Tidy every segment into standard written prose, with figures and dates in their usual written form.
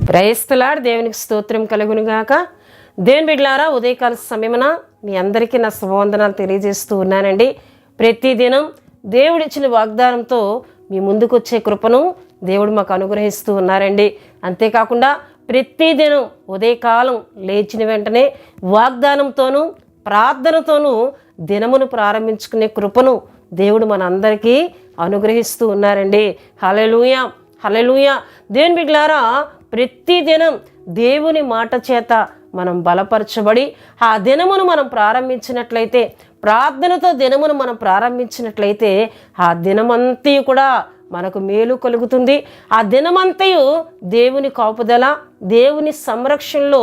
క్రైస్తలాడు దేవునికి స్తోత్రం కలుగునుగాక. దేవుని బిడ్డలారా, ఉదయకాల సమయమున మీ అందరికీ నా శుభవందనాలు తెలియజేస్తూ ఉన్నానండి. ప్రతిదినం దేవుడిచ్చిన వాగ్దానంతో మీ ముందుకు వచ్చే కృపను దేవుడు మాకు అనుగ్రహిస్తూ ఉన్నారండి. అంతేకాకుండా ప్రతిదినం ఉదయకాలం లేచిన వెంటనే వాగ్దానంతోనూ ప్రార్థనతోనూ దినమును ప్రారంభించుకునే కృపను దేవుడు మనందరికీ అనుగ్రహిస్తూ ఉన్నారండి. హల్లెలూయా, హల్లెలూయా. దేవుని బిడ్డలారా, ప్రతిదినం దేవుని మాట చేత మనం బలపరచబడి ఆ దినమును మనం ప్రారంభించినట్లయితే, ప్రార్థనతో దినమును మనం ప్రారంభించినట్లయితే ఆ దినమంతయు కూడా మనకు మేలు కలుగుతుంది. ఆ దినమంతయు దేవుని కాపుదల, దేవుని సంరక్షణలో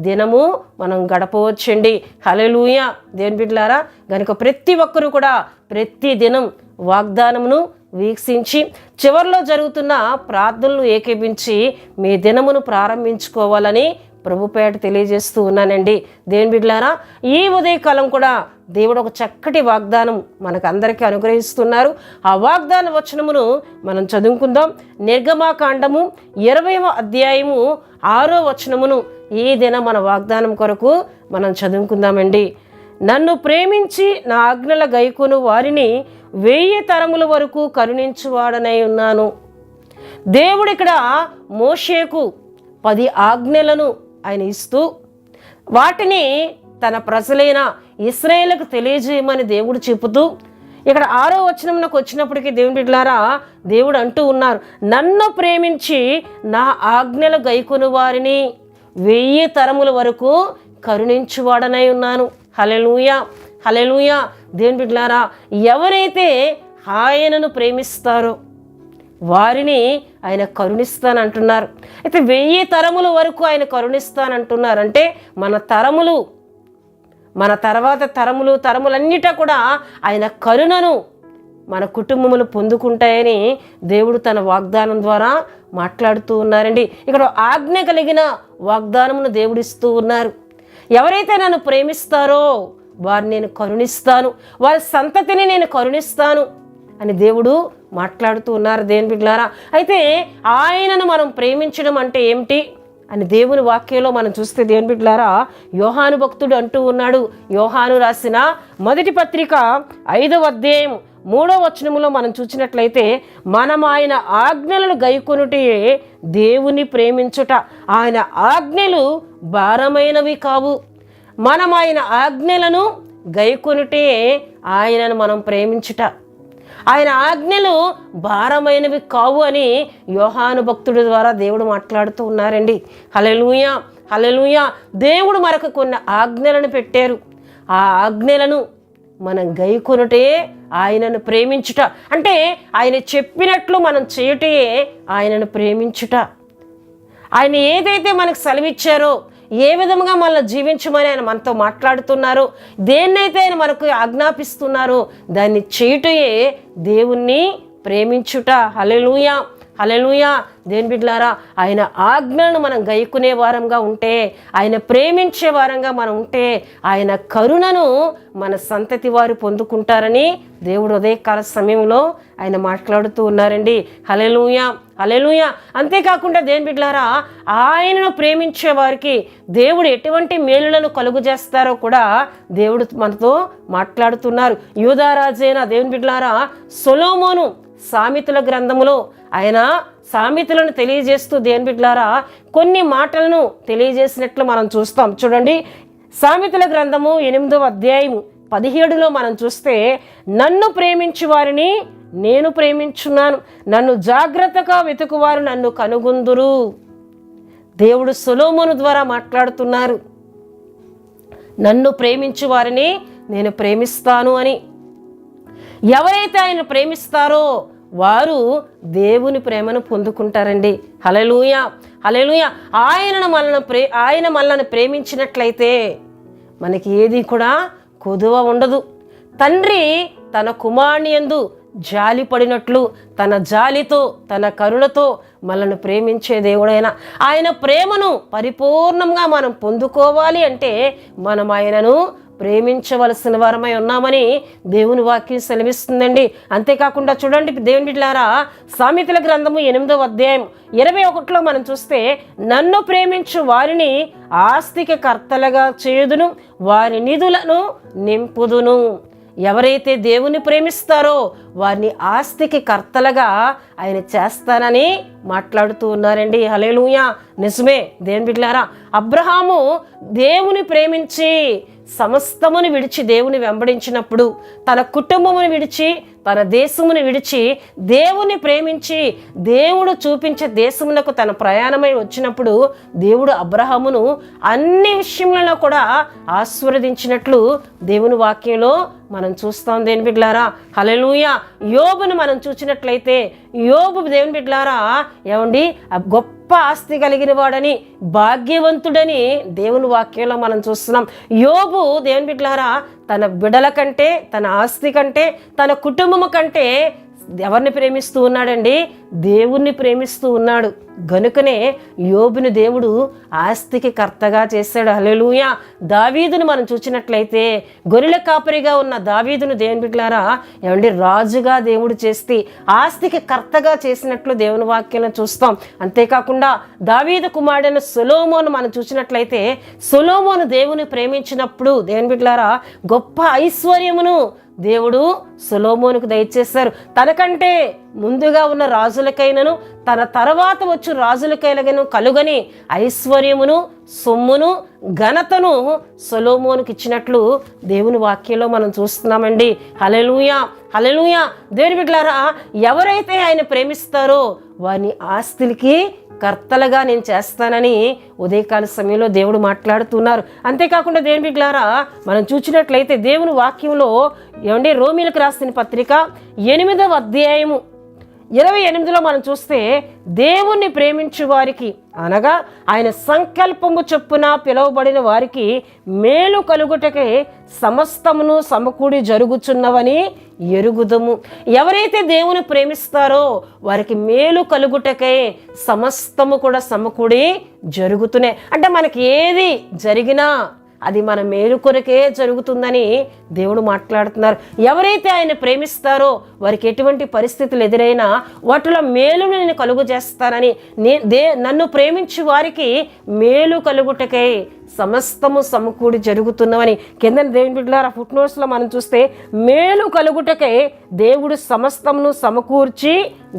దినము మనం గడపవచ్చండి. హల్లెలూయా. దేవుని బిడ్డలారా, గనుక ప్రతి ఒక్కరూ కూడా ప్రతి దినం వాగ్దానమును వీక్షించి చివరిలో జరుగుతున్న ప్రార్థనలు ఏకీపించి మీ దినమును ప్రారంభించుకోవాలని ప్రభుపేట తెలియజేస్తూ ఉన్నానండి. దేవుని బిడ్డలారా, ఈ ఉదయకాలం కూడా దేవుడు ఒక చక్కటి వాగ్దానం మనకు అందరికీ అనుగ్రహిస్తున్నారు. ఆ వాగ్దాన వచనమును మనం చదువుకుందాం. నిర్గమాకాండము 20వ అధ్యాయము 6వ వచనమును ఈ దినం మన వాగ్దానం కొరకు మనం చదువుకుందామండి. నన్ను ప్రేమించి నా ఆజ్ఞల గైకొను వారిని 1000 తరముల వరకు కరుణించువాడనై ఉన్నాను. దేవుడు ఇక్కడ మోషేకు 10 ఆజ్ఞలను ఆయన ఇస్తూ వాటిని తన ప్రజలైన ఇశ్రాయేలుకు తెలియజేయమని దేవుడు చెబుతూ, ఇక్కడ 6వ వచనంలోకి వచ్చినప్పటికీ దేవుని బిడ్డలారా, దేవుడు అంటూ ఉన్నారు, నన్ను ప్రేమించి నా ఆజ్ఞలు గైకొను వారిని 1000 తరముల వరకు కరుణించువాడనై ఉన్నాను. హల్లెలూయా, హల్లెలూయా. దేవుని బిడ్డలారా, ఎవరైతే ఆయనను ప్రేమిస్తారో వారిని ఆయన కరుణిస్తానంటున్నారు. అయితే 1000 తరముల వరకు ఆయన కరుణిస్తానంటున్నారు. అంటే మన తరములు, మన తర్వాత తరములన్నిటా కూడా ఆయన కరుణను మన కుటుంబములు పొందుకుంటాయని దేవుడు తన వాగ్దానం ద్వారా మాట్లాడుతూ ఉన్నారండి. ఇక్కడ ఆజ్ఞ కలిగిన వాగ్దానమును దేవుడిస్తూ ఉన్నారు. ఎవరైతే నన్ను ప్రేమిస్తారో వారిని నేను కరుణిస్తాను, వారి సంతతిని నేను కరుణిస్తాను అని దేవుడు మాట్లాడుతూ ఉన్నారు. దేవుని బిడ్డలారా, అయితే ఆయనను మనం ప్రేమించడం అంటే ఏమిటి అని దేవుని వాక్యంలో మనం చూస్తే దేవుని బిడ్డలారా, యోహాను భక్తుడు అంటూ ఉన్నాడు. యోహాను రాసిన మొదటి పత్రిక 5వ అధ్యాయం 3వ వచనములో మనం చూసినట్లయితే, మనం ఆయన ఆజ్ఞలను గైకొనుటే దేవుని ప్రేమించుట, ఆయన ఆజ్ఞలు భారమైనవి కావు. మనం ఆయన ఆజ్ఞలను గైకొనుటే ఆయనను మనం ప్రేమించుట, ఆయన ఆజ్ఞలు భారమైనవి కావు అని యోహాను భక్తుడి ద్వారా దేవుడు మాట్లాడుతూ ఉన్నారండి. హల్లెలూయా, హల్లెలూయా. దేవుడు మనకు కొన్ని ఆజ్ఞలను పెట్టారు. ఆ ఆజ్ఞలను మనం గైకొనుటే ఆయనను ప్రేమించుట. అంటే ఆయన చెప్పినట్లు మనం చేయుటే ఆయనను ప్రేమించుట. ఆయన ఏదైతే మనకు సెలవిచ్చారో, ఏ విధంగా మనల్ని జీవించమని ఆయన మనతో మాట్లాడుతున్నారో, దేన్నైతే ఆయన మనకు ఆజ్ఞాపిస్తున్నారో దాన్ని చేయుటయే దేవుణ్ణి ప్రేమించుట. హల్లెలూయా, హల్లెలూయా. దేవుని బిడ్డలారా, ఆయన ఆజ్ఞలను మనం గైకునే వారంగా ఉంటే, ఆయన ప్రేమించే వారంగా మనం ఉంటే ఆయన కరుణను మన సంతతి వారు పొందుకుంటారని దేవుడు ఉదయకాల సమయంలో ఆయన మాట్లాడుతూ ఉన్నారండి. హల్లెలూయా, హల్లెలూయా. అంతేకాకుండా దేవుని బిడ్డలారా, ఆయనను ప్రేమించే వారికి దేవుడు ఎటువంటి మేలులను కలుగు చేస్తారో కూడా దేవుడు మనతో మాట్లాడుతున్నారు. యూదారాజైన దేవుని బిడ్డలారా, సొలొమోను సామెతల గ్రంథములో ఆయన సామెతలను తెలియజేస్తూ దేవుని బిడ్డలారా కొన్ని మాటలను తెలియజేసినట్లు మనం చూస్తాం. చూడండి, సామెతల గ్రంథము 8వ అధ్యాయము 17లో మనం చూస్తే, నన్ను ప్రేమించు వారిని నేను ప్రేమించున్నాను, నన్ను జాగ్రత్తగా వెతుకువారు నన్ను కనుగొందురు. దేవుడు సొలొమోను ద్వారా మాట్లాడుతున్నారు, నన్ను ప్రేమించు వారిని నేను ప్రేమిస్తాను అని. ఎవరైతే ఆయన ప్రేమిస్తారో వారు దేవుని ప్రేమను పొందుకుంటారండి. హల్లెలూయా, హల్లెలూయా. ఆయన మనల్ని ప్రేమించినట్లయితే మనకి ఏది కూడా కొదువ ఉండదు. తండ్రి తన కుమారుని యందు జాలి పడినట్లు తన జాలితో, తన కరుణతో మనల్ని ప్రేమించే దేవుడైన ఆయన ప్రేమను పరిపూర్ణంగా మనం పొందుకోవాలి అంటే మనం ఆయనను ప్రేమించవలసిన వారమై ఉన్నామని దేవుని వాక్యం సెలవిస్తుందండి. అంతేకాకుండా చూడండి దేవుని బిడ్డలారా, సామెతల గ్రంథము 8వ అధ్యాయం 21లో మనం చూస్తే, నన్ను ప్రేమించు వారిని ఆస్తికి కర్తలుగా చేయుదును, వారి నిధులను నింపుదును. ఎవరైతే దేవుని ప్రేమిస్తారో వారిని ఆస్తికి కర్తలుగా ఆయన చేస్తానని మాట్లాడుతూ ఉన్నారండి. హల్లెలూయా. నిజమే దేవుని బిడ్డలారా, అబ్రహాము దేవుని ప్రేమించి సమస్తమును విడిచి దేవుని వెంబడించినప్పుడు, తన కుటుంబమును విడిచి తన దేశమును విడిచి దేవుని ప్రేమించి దేవుడు చూపించే దేశమునకు తన ప్రయాణమై వచ్చినప్పుడు దేవుడు అబ్రహామును అన్ని విషయములలో కూడా ఆశీర్వదించినట్లు దేవుని వాక్యంలో మనం చూస్తాం దేవుని బిడ్డలారా. హల్లెలూయా. యోబును మనం చూసినట్లయితే యోబు దేవుని బిడ్డలారా ఏమండి గొప్ప ఆస్తి కలిగిన వాడని, భాగ్యవంతుడని దేవుని వాక్యంలో మనం చూస్తున్నాం. యోబు దేవుని బిడ్డలారా తన బిడ్డల కంటే, తన ఆస్తి కంటే, తన కుటుంబం కంటే ఎవరిని ప్రేమిస్తూ ఉన్నాడండి? దేవుణ్ణి ప్రేమిస్తూ ఉన్నాడు. గనుకనే యోబుని దేవుడు ఆస్తికి కర్తగా చేశాడు. హల్లెలూయా. దావీదును మనం చూసినట్లయితే గొర్రెల కాపరిగా ఉన్న దావీదును దేవుని బిడ్డలారా ఏమండి రాజుగా దేవుడు చేసి ఆస్తికి కర్తగా చేసినట్లు దేవుని వాక్యంలో చూస్తాం. అంతేకాకుండా దావీదు కుమారుడైన సొలొమోను మనం చూసినట్లయితే సొలొమోను దేవుని ప్రేమించినప్పుడు దేవుని బిడ్డలారా గొప్ప ఐశ్వర్యమును దేవుడు సొలొమోనుకు దయచేశారు. తనకంటే ముందుగా ఉన్న రాజులకైనను తన తర్వాత వచ్చు రాజులకైనను కలుగని ఐశ్వర్యమును, సొమ్మును, ఘనతను సొలొమోనుకి ఇచ్చినట్లు దేవుని వాక్యంలో మనం చూస్తున్నామండి. హల్లెలూయా. హల్లెలూయా. దేవుని బిడ్డలారా ఎవరైతే ఆయన ప్రేమిస్తారో వారిని ఆస్తులకి కర్తలుగా నేను చేస్తానని ఉదయకాల సమయంలో దేవుడు మాట్లాడుతున్నారు. అంతేకాకుండా దేవుని బిడ్డలారా మనం చూసినట్లయితే దేవుని వాక్యంలో ఏమండి రోమీలకు రాసిన పత్రిక 8వ అధ్యాయము 28లో మనం చూస్తే, దేవుణ్ణి ప్రేమించు వారికి అనగా ఆయన సంకల్పము చొప్పున పిలువబడిన వారికి మేలు కలుగుటకే సమస్తమును సమకూడి జరుగుచున్నవని ఎరుగుదము. ఎవరైతే దేవుని ప్రేమిస్తారో వారికి మేలు కలుగుటకే సమస్తము కూడా సమకూడి జరుగుతున్నాయి. అంటే మనకి ఏది జరిగినా అది మన మేలు కొరకే జరుగుతుందని దేవుడు మాట్లాడుతున్నారు. ఎవరైతే ఆయన ప్రేమిస్తారో వారికి ఎటువంటి పరిస్థితులు ఎదురైనా వాటిలో మేలును నేను కలుగు చేస్తానని, నన్ను ప్రేమించు వారికి మేలు కలుగుటకై సమస్తము సమకూడి జరుగుతున్నవని కింద దేవుని బిడ్డలారా ఫుట్ నోట్స్లో మనం చూస్తే మేలు కలుగుటకై దేవుడు సమస్తమును సమకూర్చి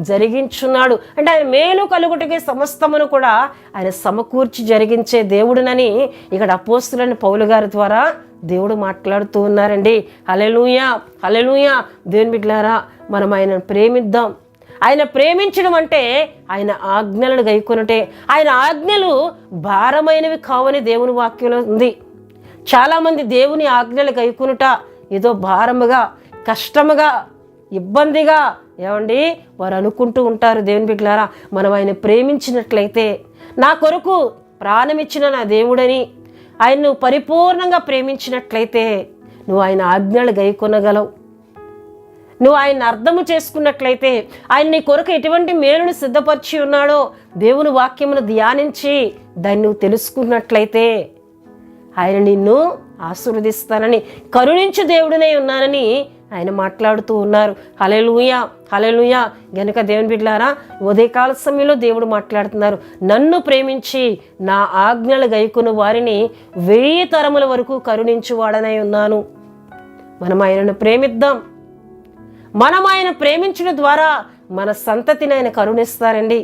జరిగించున్నాడు. అంటే ఆయన మేలు కలుగుటకే సమస్తమును కూడా ఆయన సమకూర్చి జరిగించే దేవుడునని ఇక్కడ అపోస్తులైన పౌలు గారి ద్వారా దేవుడు మాట్లాడుతూ ఉన్నారండి. హల్లెలూయా. హల్లెలూయా. దేవుని బిడ్డలారా మనం ఆయనను ప్రేమిద్దాం. ఆయన ప్రేమించడం అంటే ఆయన ఆజ్ఞలను గైకొనుటే. ఆయన ఆజ్ఞలు భారమైనవి కావని దేవుని వాక్యంలో ఉంది. చాలామంది దేవుని ఆజ్ఞలు గైకొనుట ఏదో భారముగా, కష్టముగా, ఇబ్బందిగా ఏమండి వారు అనుకుంటూ ఉంటారు. దేవుని బిడ్డలారా మనం ఆయన ప్రేమించినట్లయితే, నా కొరకు ప్రాణమిచ్చిన నా దేవుడని ఆయన నువ్వు పరిపూర్ణంగా ప్రేమించినట్లయితే నువ్వు ఆయన ఆజ్ఞలు గైకొనగలవు. నువ్వు ఆయన అర్థము చేసుకున్నట్లయితే, ఆయన నీ కొరకు ఎటువంటి మేలును సిద్ధపరిచి ఉన్నాడో దేవుని వాక్యమును ధ్యానించి దాన్ని నువ్వు తెలుసుకున్నట్లయితే ఆయన నిన్ను ఆశీర్వదిస్తానని, కరుణించు దేవుడినై ఉన్నానని ఆయన మాట్లాడుతూ ఉన్నారు. హల్లెలూయా. హల్లెలూయా. గనుక దేవుని బిడ్డలారా ఉదయకాల సమయంలో దేవుడు మాట్లాడుతున్నారు, నన్ను ప్రేమించి నా ఆజ్ఞలు గైకొను వారిని 1000 తరముల వరకు కరుణించువాడనై ఉన్నాను. మనం ఆయనను ప్రేమిద్దాం. మనం ఆయన ప్రేమించడం ద్వారా మన సంతతిని ఆయన కరుణిస్తారండి.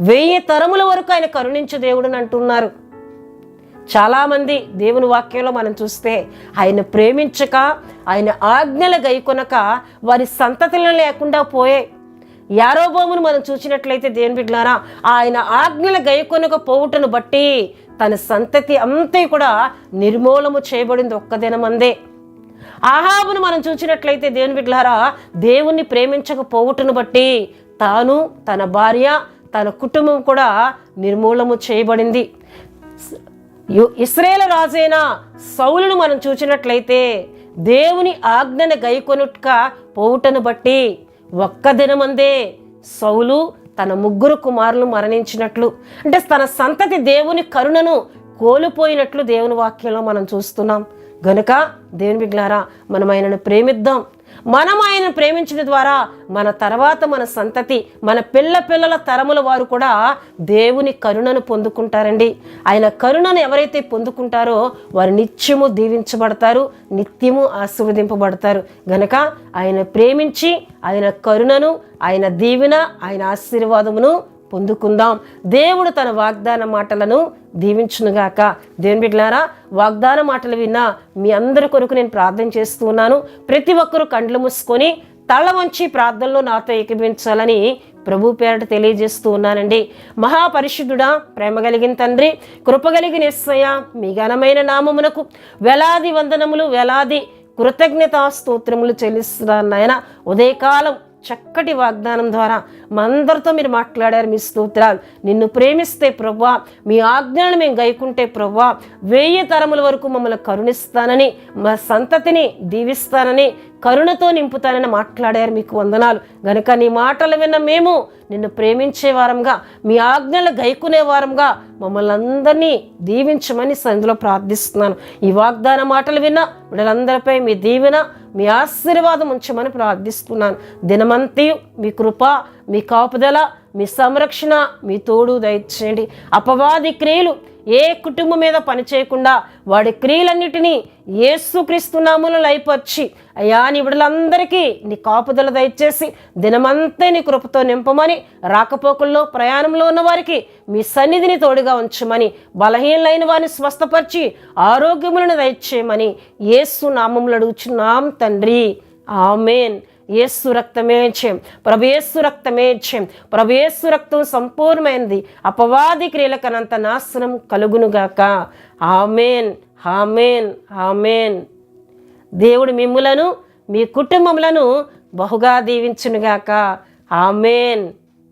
1000 తరముల వరకు ఆయన కరుణించు దేవుడని అంటున్నారు. చాలామంది దేవుని వాక్యంలో మనం చూస్తే ఆయన ప్రేమించక, ఆయన ఆజ్ఞలు గైకొనక వారి సంతతులను లేకుండా పోయే. యారోబోమును మనం చూసినట్లయితే దేవుని బిడ్డలారా ఆయన ఆజ్ఞలు గైకొనక పోవుటను బట్టి తన సంతతి అంతా కూడా నిర్మూలము చేయబడింది ఒక్క దినమందే. ఆహాబును మనం చూసినట్లయితే దేవుని బిడ్డలారా దేవుణ్ణి ప్రేమించకపోవుటను బట్టి తాను, తన భార్య, తన కుటుంబం కూడా నిర్మూలము చేయబడింది. ఇశ్రాయేలు రాజైన సౌలును మనం చూసినట్లయితే దేవుని ఆజ్ఞను గైకొనుక పోవుటను బట్టి ఒక్క దినమందే సౌలు తన 3 కుమారులు మరణించినట్లు, అంటే తన సంతతి దేవుని కరుణను కోల్పోయినట్లు దేవుని వాక్యంలో మనం చూస్తున్నాం. గనుక దేవుని బిడ్డలారా మనం ఆయనను ప్రేమిద్దాం. మనం ఆయనను ప్రేమించడం ద్వారా మన తర్వాత మన సంతతి, మన పిల్లల తరముల వారు కూడా దేవుని కరుణను పొందుకుంటారండి. ఆయన కరుణను ఎవరైతే పొందుకుంటారో వారు నిత్యము దీవించబడతారు, నిత్యము ఆశీర్వదింపబడతారు. గనక ఆయన ప్రేమించి ఆయన కరుణను, ఆయన దీవెన, ఆయన ఆశీర్వాదమును పొందుకుందాం. దేవుడు తన వాగ్దాన మాటలను దీవించునుగాక. దేవుని బిడ్డలారా, వాగ్దాన మాటలు విన్నా మీ అందరి కొరకు నేను ప్రార్థన చేస్తూ ఉన్నాను. ప్రతి ఒక్కరూ కండ్లు మూసుకొని తల వంచి ప్రార్థనలో నాతో ఏకీభవించాలని ప్రభు పేరట తెలియజేస్తూ ఉన్నానండి. మహాపరిశుద్ధుడా, ప్రేమ కలిగిన తండ్రి, కృపగలిగిన యేసయ్య, మీ ఘనమైన నామమునకు వేలాది వందనములు, వేలాది కృతజ్ఞతా స్తోత్రములు చెల్లిస్తున్నాను నాయన. ఉదయకాలం చక్కటి వాగ్దానం ద్వారా మా అందరితో మీరు మాట్లాడారు. మీ స్తోత్రాలు. నిన్ను ప్రేమిస్తే ప్రభువా, మీ ఆజ్ఞలను మేము గైకుంటే ప్రభువా 1000 తరముల వరకు మమ్మల్ని కరుణిస్తానని, మా సంతతిని దీవిస్తానని, కరుణతో నింపుతానని మాట్లాడారు. మీకు వందనాలు. గనుక నీ మాటలు విన్న మేము నిన్ను ప్రేమించే వారంగా, మీ ఆజ్ఞలు గైకునే వారంగా మమ్మల్ని అందరినీ దీవించమని సందులో ప్రార్థిస్తున్నాను. ఈ వాగ్దాన మాటలు విన్న వీళ్ళందరిపై మీ దీవెన, మీ ఆశీర్వాదం ఉంచమని ప్రార్థిస్తున్నాను. దినమంతయు మీ కృప, మీ కాపుదల, మీ సంరక్షణ, మీ తోడు దయచేయండి. అపవాది క్రియలు ఏ కుటుంబం మీద పనిచేయకుండా వాడి క్రియలన్నిటినీ యేసుక్రీస్తు నామములో లయపర్చి అయ్యా నీ బిడ్డలందరికీ నీ కాపుదల దయచేసి దినమంతా నీ కృపతో నింపమని, రాకపోకల్లో ప్రయాణంలో ఉన్న వారికి మీ సన్నిధిని తోడుగా ఉంచమని, బలహీనలైన వారిని స్వస్థపరిచి ఆరోగ్యములను దయచేయమని యేసు నామములో అడుగుచున్నాం తండ్రి. ఆమేన్. యేసు రక్తమే జయం, ప్రభు యేసు రక్తమే జయం, ప్రభు యేసు రక్తం సంపూర్ణమైనది. అపవాది క్రియలకనంత నాశనం కలుగునుగాక. ఆమేన్, ఆమేన్, ఆమేన్. దేవుడు మిమ్ములను, మీ కుటుంబములను బహుగా దీవించునుగాక. ఆమేన్.